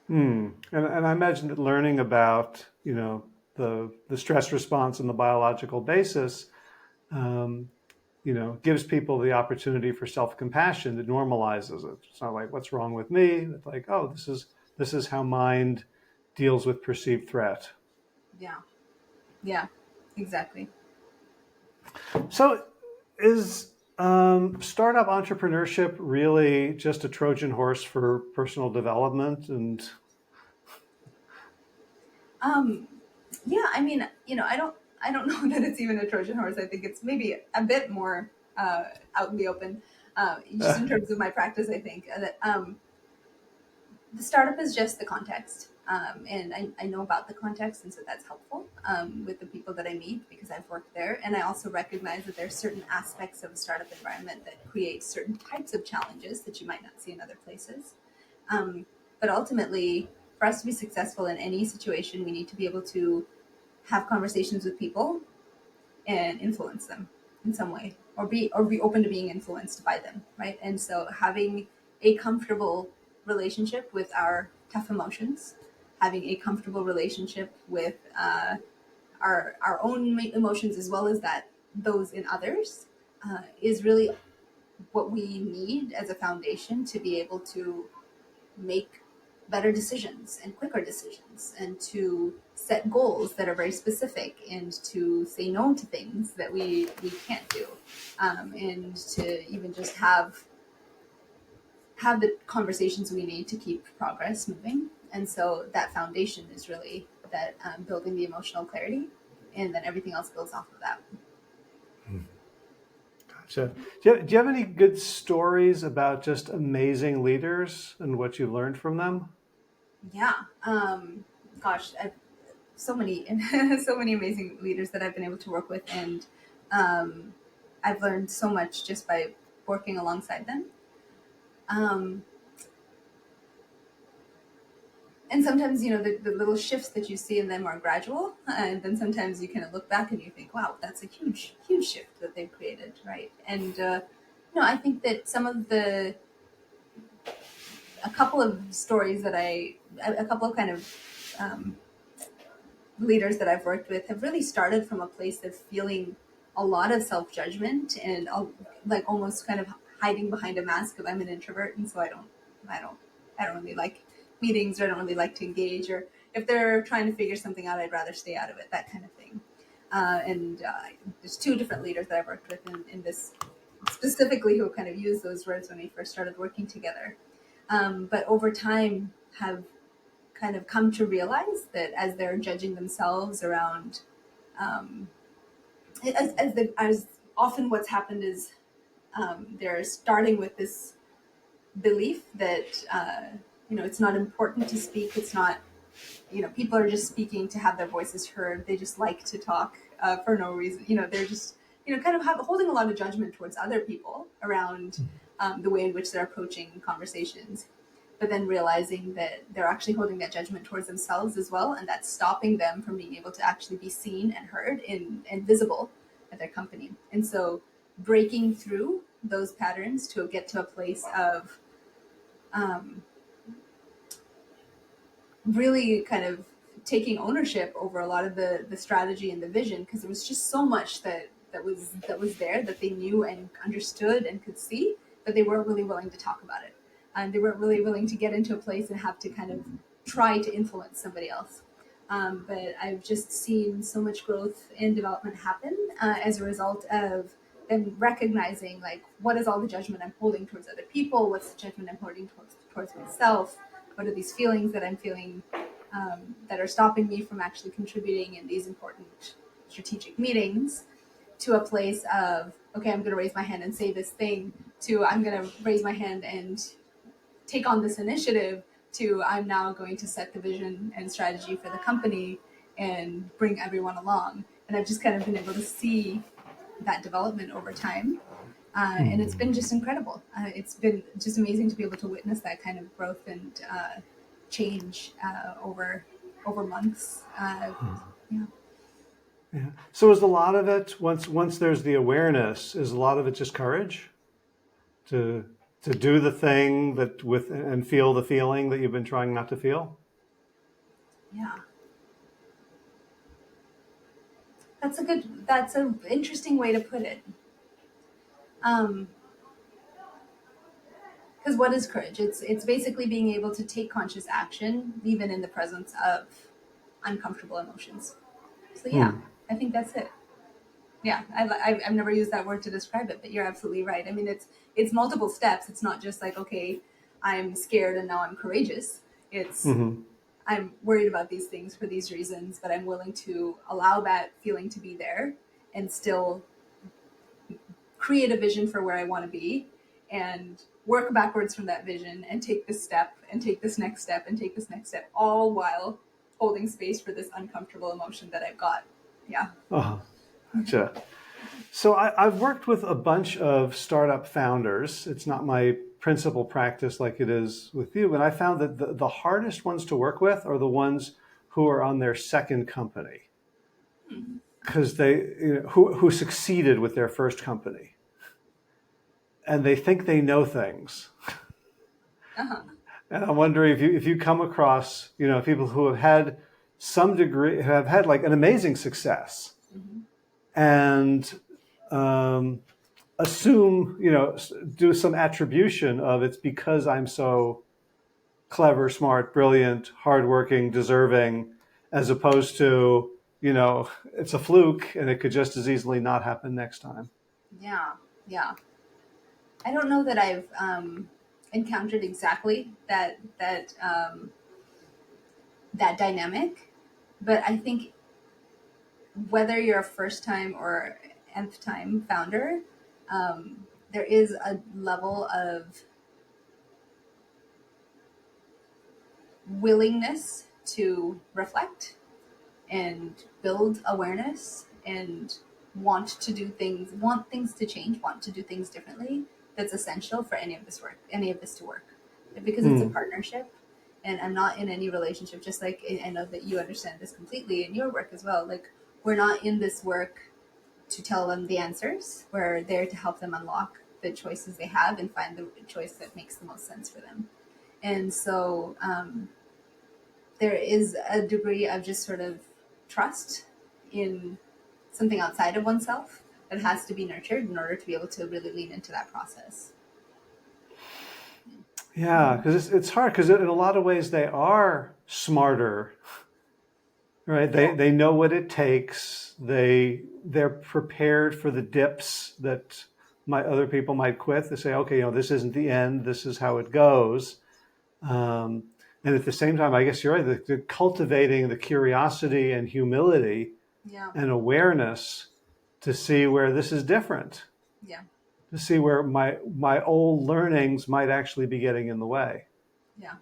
And I imagine that learning about, the stress response and the biological basis, um, gives people the opportunity for self-compassion that normalizes it. It's not like, what's wrong with me? It's like, oh, this is how mind deals with perceived threat. Yeah, yeah, exactly. So is startup entrepreneurship really just a Trojan horse for personal development? And Um, yeah, I mean, I don't know that it's even a Trojan horse. I think it's maybe a bit more out in the open, just in terms of my practice. I think that the startup is just the context. And I know about the context, and so that's helpful with the people that I meet because I've worked there. And I also recognize that there's certain aspects of a startup environment that create certain types of challenges that you might not see in other places. Um, but ultimately, for us to be successful in any situation, we need to be able to have conversations with people and influence them in some way, or be open to being influenced by them, right? And so having a comfortable relationship with our tough emotions, having a comfortable relationship with our own emotions, as well as that those in others, is really what we need as a foundation to be able to make better decisions and quicker decisions, and to set goals that are very specific, and to say no to things that we can't do, and to even just have the conversations we need to keep progress moving. And so that foundation is really that, building the emotional clarity, and then everything else builds off of that. so, do you have any good stories about just amazing leaders and what you learned from them? Yeah. Gosh, so many so many amazing leaders that I've been able to work with, and um, I've learned so much just by working alongside them. Um, and sometimes, the little shifts that you see in them are gradual, and then sometimes you kind of look back and you think, wow, that's a huge huge shift that they've created, right? And I think that some of the a couple of stories that a couple of kind of um, leaders that I've worked with have really started from a place of feeling a lot of self judgment, and like almost kind of hiding behind a mask of, I'm an introvert, and so I don't, I don't really like meetings, or I don't really like to engage, or if they're trying to figure something out, I'd rather stay out of it, that kind of thing. And there's two different leaders that I've worked with in this specifically, who kind of used those words when we first started working together. But over time have kind of come to realize that as they're judging themselves around, um, as often what's happened is, they're starting with this belief that it's not important to speak. It's not, people are just speaking to have their voices heard. They just like to talk for no reason. They're just kind of holding a lot of judgment towards other people around the way in which they're approaching conversations, but then realizing that they're actually holding that judgment towards themselves as well, and that's stopping them from being able to actually be seen and heard and visible at their company. And so breaking through those patterns to get to a place of um, really kind of taking ownership over a lot of the strategy and the vision, because there was just so much that was there that they knew and understood and could see, but they weren't really willing to talk about it, and they weren't really willing to get into a place and have to kind of try to influence somebody else. But I've just seen so much growth and development happen as a result of then recognizing like what is all the judgment I'm holding towards other people, what's the judgment I'm holding towards myself, what are these feelings that I'm feeling that are stopping me from actually contributing in these important strategic meetings, to a place of, okay, I'm going to raise my hand and say this thing, to I'm going to raise my hand and take on this initiative, to I'm now going to set the vision and strategy for the company and bring everyone along. And I've just kind of been able to see that development over time. And it's been just incredible. It's been just amazing to be able to witness that kind of growth and change over months. Yeah. Yeah. So is a lot of it, once there's the awareness, is a lot of it just courage to do the thing that with and feel the feeling that you've been trying not to feel? Yeah. That's an interesting way to put it. Because what is courage? It's basically being able to take conscious action even in the presence of uncomfortable emotions. So yeah, I think that's it. Yeah, I've never used that word to describe it, but you're absolutely right. I mean, it's multiple steps. It's not just like, okay, I'm scared and now I'm courageous. It's I'm worried about these things for these reasons, but I'm willing to allow that feeling to be there and still create a vision for where I want to be and work backwards from that vision and take this step and take this next step and take this next step, all while holding space for this uncomfortable emotion that I've got. Yeah. Gotcha. So I've worked with a bunch of startup founders. It's not my principal practice like it is with you, but I found that the hardest ones to work with are the ones who are on their second company, because who succeeded with their first company, and they think they know things. And I'm wondering if you come across people who have had some degree, have had like an amazing success, and assume, do some attribution of it's because I'm so clever, smart, brilliant, hardworking, deserving, as opposed to, it's a fluke and it could just as easily not happen next time. Yeah. Yeah. I don't know that I've encountered exactly that dynamic, but I think whether you're a first time or nth time founder, there is a level of willingness to reflect and build awareness and want things to change, want to do things differently. That's essential for any of this to work, because it's a partnership. And I'm not in any relationship, just like I know that you understand this completely in your work as well. Like, we're not in this work to tell them the answers. We're there to help them unlock the choices they have and find the choice that makes the most sense for them. And so there is a degree of just sort of trust in something outside of oneself that has to be nurtured in order to be able to really lean into that process. Yeah, because it's hard, because in a lot of ways they are smarter, right? They know what it takes. They're prepared for the dips that other people might quit. They say, okay, this isn't the end. This is how it goes. And at the same time, I guess you're right. The cultivating the curiosity and humility and awareness to see where this is different. Yeah. To see where my old learnings might actually be getting in the way. Yeah.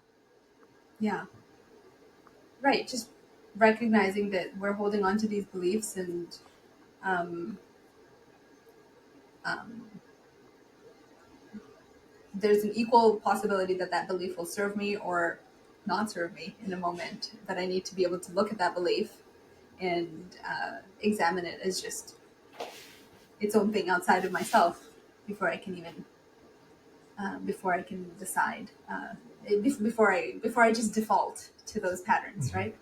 Yeah. Right. Just recognizing that we're holding on to these beliefs and there's an equal possibility that belief will serve me or not serve me in a moment, that I need to be able to look at that belief and examine it as just its own thing outside of myself before I can even before I can decide before I just default to those patterns, right?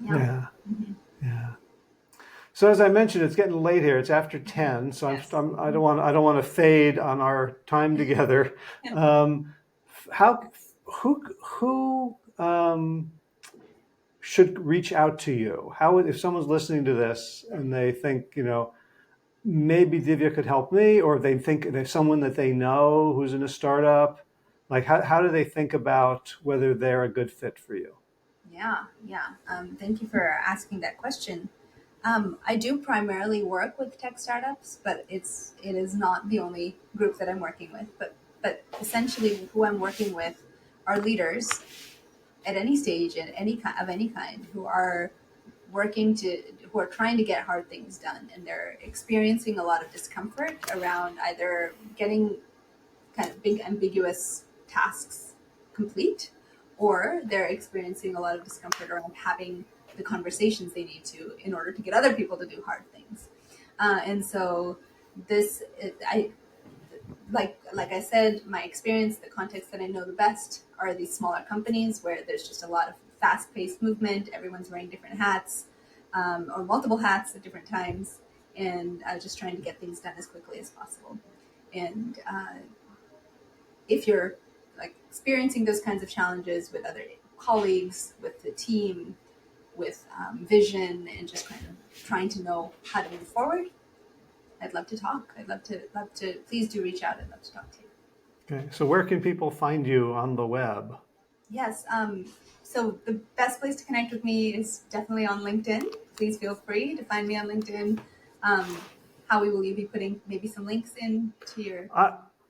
Yeah. Yeah. So as I mentioned, it's getting late here. It's after 10, so Yes. I don't want to fade on our time together. Who should reach out to you? How, if someone's listening to this and they think, maybe Divya could help me, or they think there's someone that they know who's in a startup? Like, how do they think about whether they're a good fit for you? Yeah. Thank you for asking that question. I do primarily work with tech startups, but it is not the only group that I'm working with. But essentially, who I'm working with are leaders at any stage, at any kind, who are who are trying to get hard things done, and they're experiencing a lot of discomfort around either getting kind of big ambiguous tasks complete, or they're experiencing a lot of discomfort around having the conversations they need to in order to get other people to do hard things. And so this, I like I said, my experience, the context that I know the best are these smaller companies where there's just a lot of fast-paced movement. Everyone's wearing different hats, or multiple hats at different times, and just trying to get things done as quickly as possible. And if you're like experiencing those kinds of challenges with other colleagues, with the team, with vision, and just kind of trying to know how to move forward, I'd love to talk. I'd love to. Please do reach out. I'd love to talk to you. Okay, so where can people find you on the web? Yes. So the best place to connect with me is definitely on LinkedIn. Please feel free to find me on LinkedIn. Howie, will you be putting maybe some links in to your?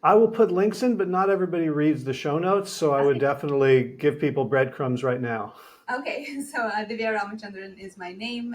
I will put links in, but not everybody reads the show notes, so I would definitely give people breadcrumbs right now. Okay, so Divya Ramachandran is my name,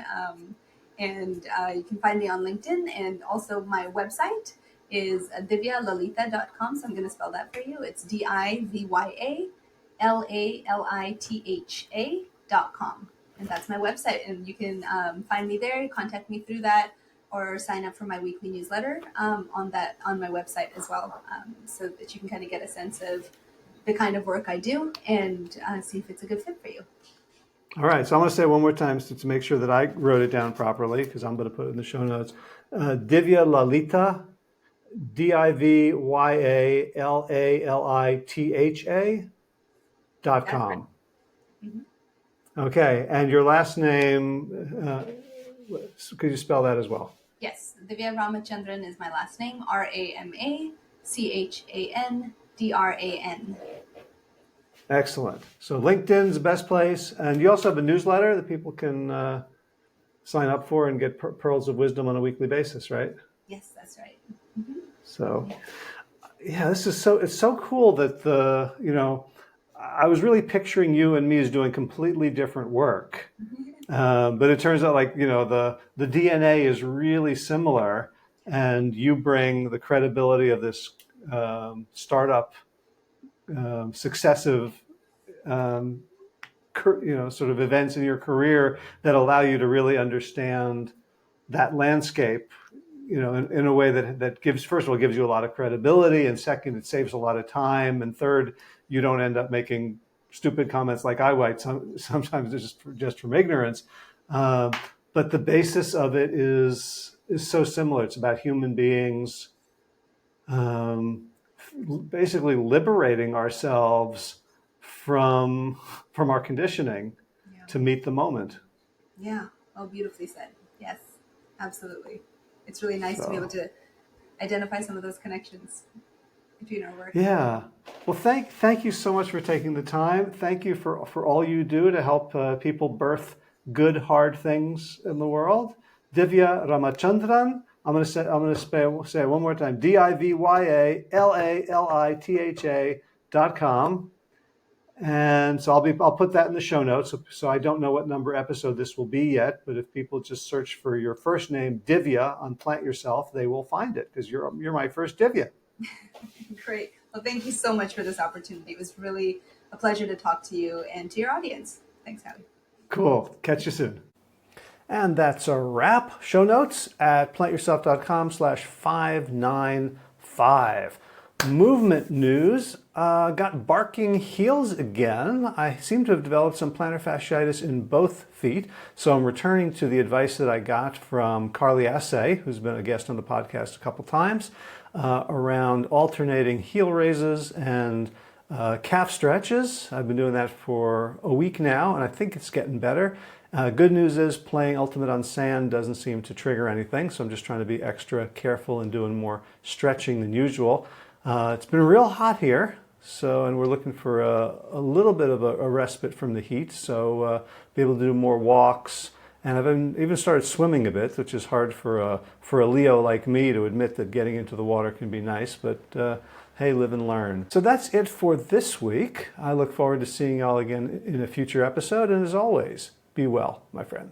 and you can find me on LinkedIn, and also my website is divyalalita.com, so I'm going to spell that for you. It's DIVYALALITHA.com, and that's my website, and you can find me there, contact me through that, or sign up for my weekly newsletter on my website as well, so that you can kind of get a sense of the kind of work I do and see if it's a good fit for you. All right, so I'm going to say it one more time to make sure that I wrote it down properly, because I'm going to put it in the show notes. Divya Lalita, DIVYALALITHA.com. Mm-hmm. Okay, and your last name, could you spell that as well? Yes, Divya Ramachandran is my last name, RAMACHANDRAN. Excellent. So LinkedIn's the best place, and you also have a newsletter that people can sign up for and get pearls of wisdom on a weekly basis, right? Yes, that's right. Mm-hmm. So, yeah, it's so cool that I was really picturing you and me as doing completely different work, but it turns out the DNA is really similar, and you bring the credibility of this startup, successive sort of events in your career that allow you to really understand that landscape, in a way that gives, first of all, gives you a lot of credibility, and second, it saves a lot of time, and third, you don't end up making stupid comments like I might sometimes just from ignorance. But the basis of it is so similar. It's about human beings basically liberating ourselves from our conditioning to meet the moment. Yeah. Oh, beautifully said. Yes, absolutely. It's really nice to be able to identify some of those connections between our work. Yeah. Well, thank you so much for taking the time. Thank you for all you do to help people birth good, hard things in the world. Divya Ramachandran. I'm going to say it one more time. DIVYALALITHA.com. And so I'll put that in the show notes. So I don't know what number episode this will be yet, but if people just search for your first name, Divya, on Plant Yourself, they will find it, because you're my first Divya. Great. Well, thank you so much for this opportunity. It was really a pleasure to talk to you and to your audience. Thanks, Howie. Cool. Catch you soon. And that's a wrap. Show notes at plantyourself.com/595. Movement news. Got barking heels again. I seem to have developed some plantar fasciitis in both feet, so I'm returning to the advice that I got from Carly Assay, who's been a guest on the podcast a couple times, around alternating heel raises and calf stretches. I've been doing that for a week now, and I think it's getting better. Good news is playing Ultimate on sand doesn't seem to trigger anything, so I'm just trying to be extra careful and doing more stretching than usual. It's been real hot here, and we're looking for a little bit of a respite from the heat, so be able to do more walks. And I've even started swimming a bit, which is hard for a Leo like me to admit that getting into the water can be nice, but hey, live and learn. So that's it for this week. I look forward to seeing y'all again in a future episode, and as always, be well, my friends.